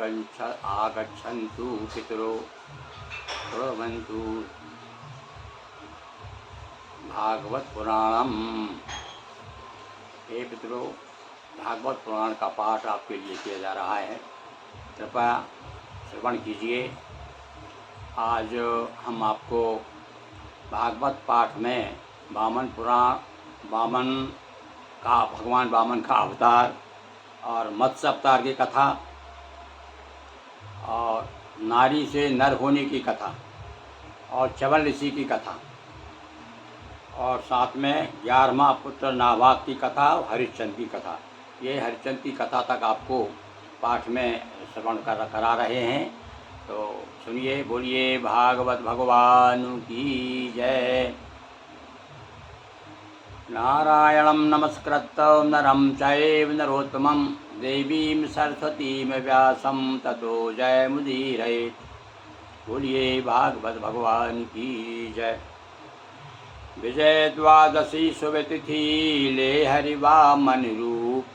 आगच्छन्तु पितरो शृण्वन्तु भागवत पुराणम। हे पितरों, भागवत पुराण का पाठ आपके लिए किया जा रहा है, कृपया श्रवण कीजिए। आज हम आपको भागवत पाठ में वामन पुराण, भगवान वामन का अवतार और मत्स्य अवतार की कथा और नारी से नर होने की कथा और च्यवन ऋषि की कथा और साथ में 11वां पुत्र नाभाग की कथा और हरिश्चंद्र की कथा, ये हरिश्चंद्र की कथा तक आपको पाठ में श्रवण करा रहे हैं। तो सुनिए, बोलिए भागवत भगवान की जय। नारायणं नमस्कृत्य नरं चैव नरोत्तमं देवीं सरस्वतीं व्यासं ततो जयमुदीरयेत्। बोलिए भागवत भगवान की जय। विजय द्वादशी शुभ तिथि ले हरिवामन रूप,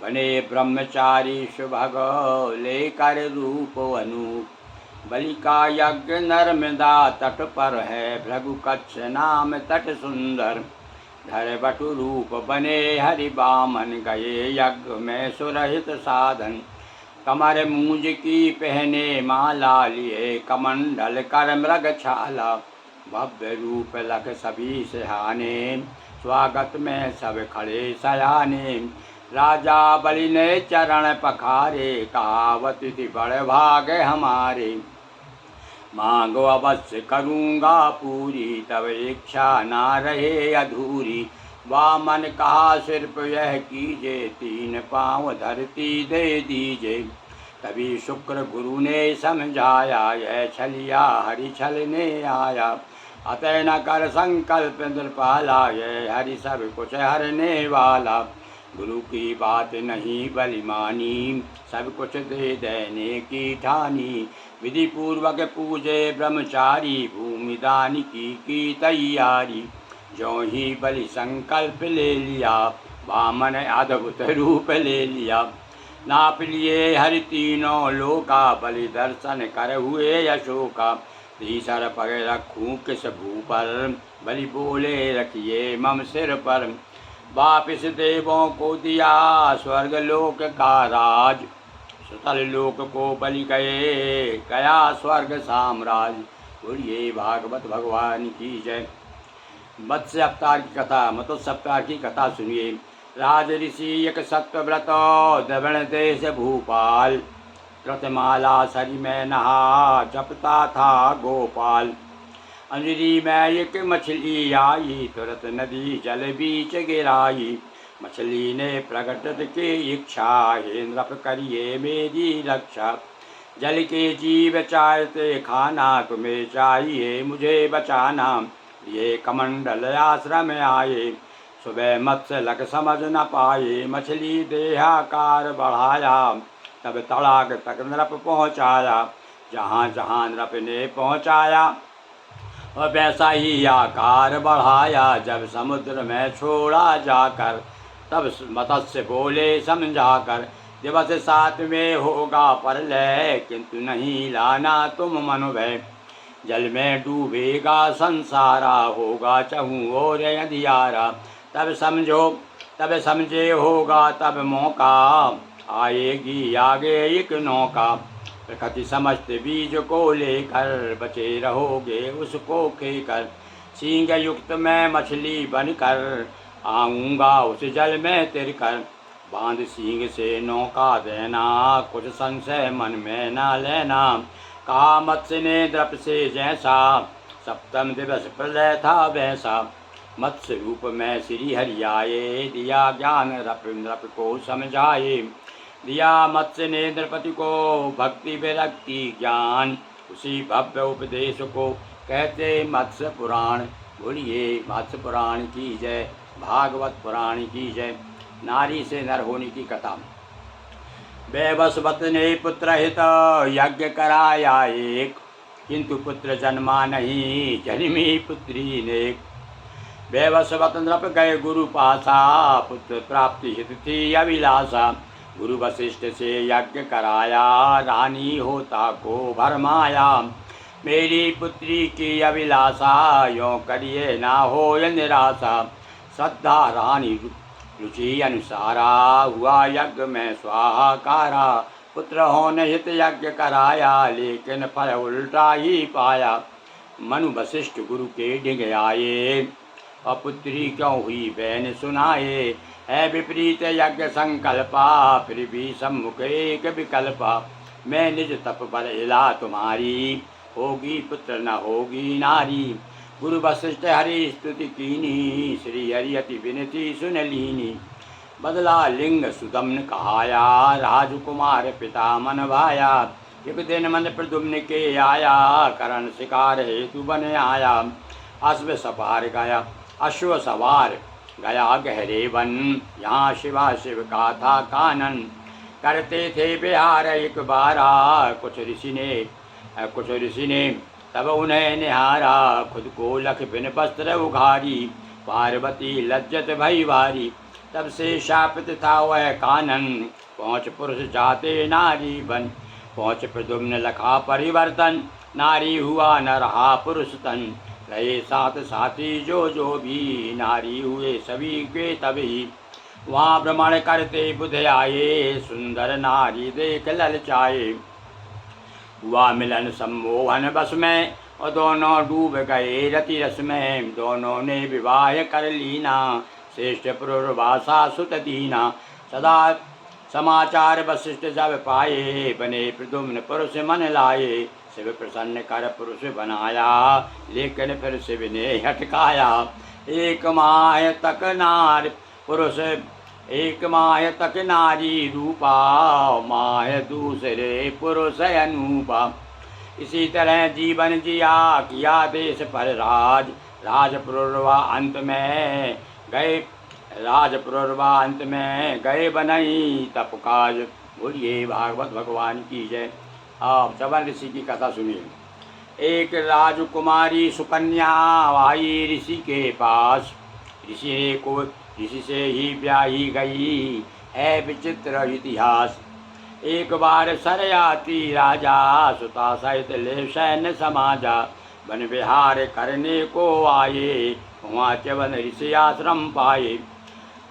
बने ब्रह्मचारी सुभग ले कर रूप अनूप। बलि का यज्ञ नर्मदा तट पर है, भृगु कच्छ नाम तट सुंदर। धर बटु रूप बने हरि वामन, गए यज्ञ में सुरहित साधन। कमर मूंज की पहने माला, लिए कमंडल कर मृग छाला। भव्य रूप लख सभी सिहाने, स्वागत में सब खड़े सयाने। राजा बलि ने चरण पखारे, कहावत थी बड़े भाग हमारे। मांगो अवश्य करूँगा पूरी, तब इच्छा ना रहे अधूरी। वामन कहा सिर्फ यह कीजे, 3 पाँव धरती दे दीजे। तभी शुक्र गुरु ने समझाया, यह छलिया हरि छलने आया। अतः न कर संकल्प नृपाला, यह हरि सब कुछ हरने वाला। गुरु की बात नहीं बलि मानी, सब कुछ दे देने की ठानी। विधि पूर्वक पूजे ब्रह्मचारी, भूमि दान की तैयारी। जो ही बलि संकल्प ले लिया, वामन अद्भुत रूप ले लिया। नाप लिए हरि तीनों लोका, बलि दर्शन कर हुए अशोका। तीसर पग रखूं किस भू पर, बलि बोले रखिए मम सिर पर। वापिस देवों को दिया स्वर्ग लोक का राज, सुतल लोक को बलि गए गया स्वर्ग साम्राज। बोलिए भागवत भगवान की जय। मत्स्य अवतार की कथा, मत्स्य अवतार की कथा सुनिए। राज ऋषि एक सत्यव्रत, द्रविण देश भूपाल। कृतमाला सरी में नहा, जपता था गोपाल। अंजलि में एक मछली आई, तुरंत नदी जल बीच गिराई। मछली ने प्रकट की इच्छा, हे नृप करिए मेरी रक्षा। जल के जीव चाहते खाना, तुम्हें चाहिए मुझे बचाना। ये कमंडल आश्रम आए, सुबह मत्स्य लग समझ न पाए। मछली देहाकार बढ़ाया, तब तड़ाक तक नृप पहुँचाया। जहाँ जहाँ नृप ने पहुँचाया, और वैसा ही आकार बढ़ाया। जब समुद्र में छोड़ा जाकर, तब मत्स्य बोले समझाकर। दिवस 7 में होगा प्रलय, किंतु नहीं लाना तुम मन भय। जल में डूबेगा संसारा, होगा चहु और अंधियारा। तब समझे होगा तब मौका, आएगी आगे एक नौका। प्रकृति समस्त बीज को लेकर, बचे रहोगे उसको खेकर। सींग युक्त मैं मछली बनकर, आऊँगा उस जल में तिरकर। बांध सींग से नौका देना, कुछ संशय मन में ना लेना। कहा मत्स्य ने द्रप से जैसा, सप्तम दिवस प्रलय था वैसा। मत्स्य रूप में श्री हरि आए, दिया ज्ञान नृप को समझाए। दिया मत्स्य ने नृपति को भक्ति विरक्ति ज्ञान, उसी भव्य उपदेश को कहते मत्स्य पुराण। बोलिए मत्स्य पुराण की जय, भागवत पुराण की जय। नारी से नर होने की कथा। वैवस्वत ने पुत्र हित यज्ञ कराया एक, किंतु पुत्र जन्मा नहीं जन्मी पुत्री ने। वैवस्वत नृप गए गुरु पासा, पुत्र प्राप्ति हित थी अभिलाषा। गुरु वशिष्ठ से यज्ञ कराया, रानी होता को भरमाया। मेरी पुत्री की अभिलाषा, यों करिए ना हो निराशा। श्रद्धा रानी रुचि अनुसारा, हुआ यज्ञ में स्वाहाकारा। पुत्र होने हित यज्ञ कराया, लेकिन फल उल्टा ही पाया। मनु वशिष्ठ गुरु के डिग आए, अपुत्री क्यों हुई बैन सुनाए। है विपरीत यज्ञ संकल्पा, फिर भी सम्मुख एक विकल्पा। मैं निज तप पर इला तुम्हारी, होगी पुत्र न होगी नारी। गुरु वशिष्ठ हरि स्तुति कीनी, श्री हरि अति विनती सुन लीनी। बदला लिंग सुदम्न कहाया, राजकुमार पिता मन भाया। एक दिन मन प्रद्युम्न के आया, करण शिकार हेतु बन आया। अश्व सवार गया अश्व सवार गया गहरे वन, यहाँ शिवा शिव का था कानन। करते थे बिहार एक बारा, कुछ ऋषि ने तब उन्हें निहारा। खुद को लख बिन वस्त्र उघारी, पार्वती लज्जत भई भारी। तब से शापित था वह कानन, पहुँच पुरुष जाते नारी बन। पहुँच प्रद्युम्न लखा परिवर्तन, नारी हुआ न रहा पुरुष तन। रहे साथ साथी जो भी, नारी हुए सभी के तभी। वहाँ भ्रमण करते बुध आए, सुंदर नारी देख ललचाए। हुआ मिलन सम्मोहन बस में, और दोनों डूब गए रति रस में। दोनों ने विवाह कर लीना, श्रेष्ठ पुरुर्वासा सुत दीना। सदा समाचार वशिष्ठ जब पाए, बने प्रद्युम्न पुरुष मन लाए। शिव प्रसन्न कर पुरुष बनाया, लेकिन फिर शिव ने हटकाया। एक माह तक नारी रूपा, माह दूसरे पुरुष अनूपा। इसी तरह जीवन जिया, किया देश पर राज। राजपुरवा अंत में गए बनई तप काज। बोलिए भागवत भगवान की जय। आप चवन ऋषि की कथा सुनिए। एक राजकुमारी सुकन्या आई ऋषि के पास। ऋषि से ही ब्याही गई, है विचित्र इतिहास। एक बार सरयाती राजा, सुता सहित ले सैन्य समाजा। वन विहार करने को आए, वहाँ च्यवन ऋषि आश्रम पाए।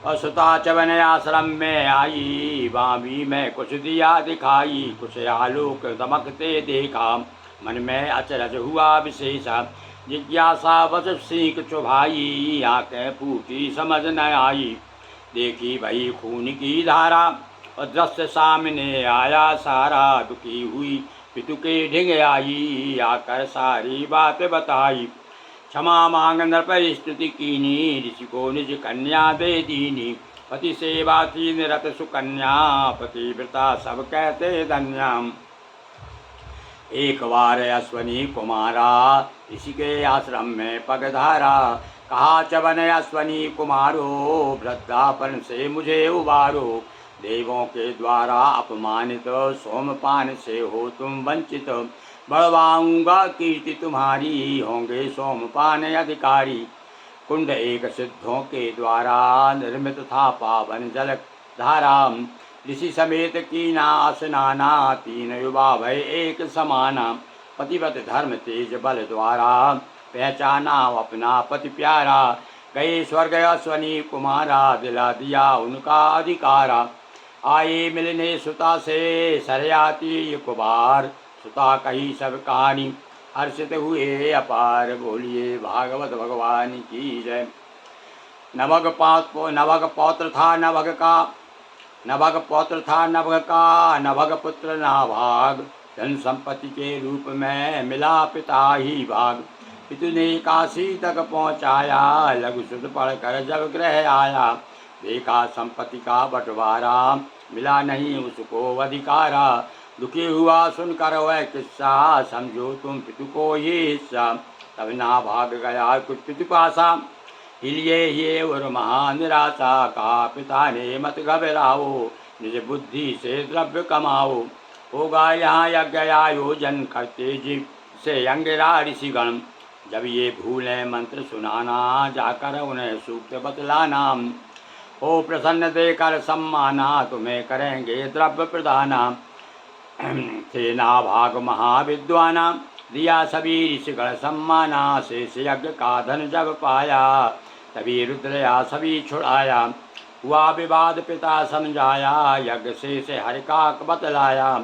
और सुता च्यवन आश्रम में आई, बाबी में कुछ दिया दिखाई। कुछ आलोक दमकते देखा, मन में अचरज हुआ विशेषा। जिज्ञासा बस सीख चुभाई, आंखें फूटी समझ न आई। देखी भई खून की धारा, और दृश्य सामने आया सारा। दुखी हुई पितु के ढिंग आई, आकर सारी बात बताई। क्षमा मांग नृप स्तुति कीनी, ऋषि को निज कन्या दे दीनी। पति सेवा की निरत सुकन्या, पतिव्रता सब कहते धन्याम। एक बार अश्वनी कुमारा, ऋषि के आश्रम में पगधारा। कहा च्यवन अश्वनी कुमारो, वृद्धापन से मुझे उबारो। देवों के द्वारा अपमानित, सोमपान से हो तुम वंचित। बढ़वाऊंगा कीर्ति तुम्हारी, होंगे सोमपान अधिकारी। कुंड एक सिद्धों के द्वारा, निर्मित था पावन जल धारा। ऋषि समेत कीना स्नाना, तीन युवा भय एक समाना। पतिव्रत धर्म तेज बल द्वारा, पहचाना अपना पति प्यारा। गए स्वर्ग अश्वनी कुमारा, दिला दिया उनका अधिकारा। आए मिलने सुता से सरयाती कुमार, सुता कही सब कहानी, हर्षित हुए अपार। बोलिए भागवत भगवान की जय। नभग पौत्र था नभग का, नभग पुत्र नाभाग। धन संपत्ति के रूप में मिला पिता ही भाग। पितु ने काशी तक पहुँचाया, लघु सुध पढ़कर जब गृह आया। देखा संपत्ति का बंटवारा, मिला नहीं उसको अधिकारा। दुखी हुआ सुनकर वह किस्सा, समझो तुम पितु को ये हिस्सा। तब ना भाग गया कुछ पितु पासा, हिलिए और महा निराशा। कहा पिता ने मत घबराओ, निज बुद्धि से द्रव्य कमाओ। होगा यहाँ यज्ञ आयोजन, करते जीव से अंगिरा ऋषिगण। जब ये भूलें मंत्र सुनाना, जाकर उन्हें सूक्त बतलाना। हो प्रसन्न देकर सम्माना, तुम्हें करेंगे द्रव्य प्रदाना। सेना भाग महाविद्वाना, दिया सभी ऋषिगण सम्माना। शेष यज्ञ का धन जब पाया, तभी रुद्रया सभी छुड़ाया। हुआ विवाद पिता समझाया, यज्ञ शेष हरि का बतलाया।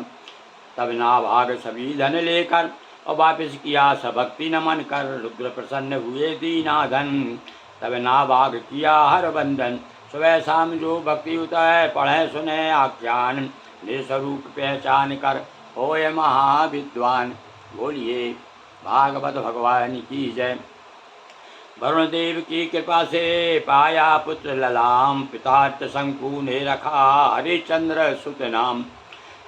तब नाभाग सभी धन लेकर और वापिस किया भक्ति नमन कर। रुद्र प्रसन्न हुए दीना धन, तब नाभाग किया हर बंधन। सुबह शाम जो भक्ति उतय पढ़े सुने आख्यान, निस्वरूप पहचान कर होय महाविद्वान। बोलिए भागवत भगवान की जय। वरुण देव की कृपा से पाया पुत्र ललाम, पितार्थ शंकु ने रखा हरिचंद्र सुत नाम।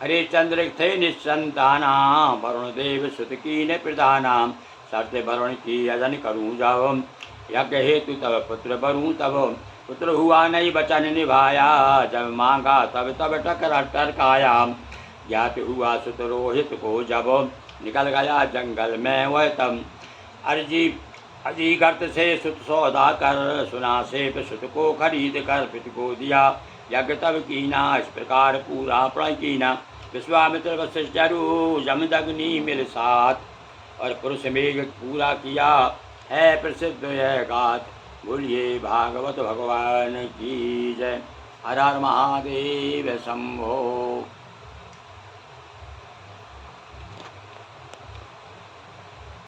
हरिचंद्र थे निसंताना, वरुण देव सुत की ने प्रदाना। शर्त वरुण की यजन करूँ जब, यज्ञ हेतु तब पुत्र बरूँ तब। पुत्र हुआ नहीं वचन निभाया, जब मांगा तब तब टरकाया। ज्ञात हुआ सुत रोहित को जब, निकल गया जंगल में वह तब। अजी गर्त से सुत सौदा कर, सुना से सुत को खरीद कर। पिता को दिया यज्ञ तब कीना, इस प्रकार पूरा प्रण कीना। विश्वामित्र वशिष्ठ जरु जमदग्नि मिल साथ, और पुरुष मेघ पूरा किया है प्रसिद्ध यह गाथ। बोलिए भागवत भगवान की जय। हर हर महादेव शंभो।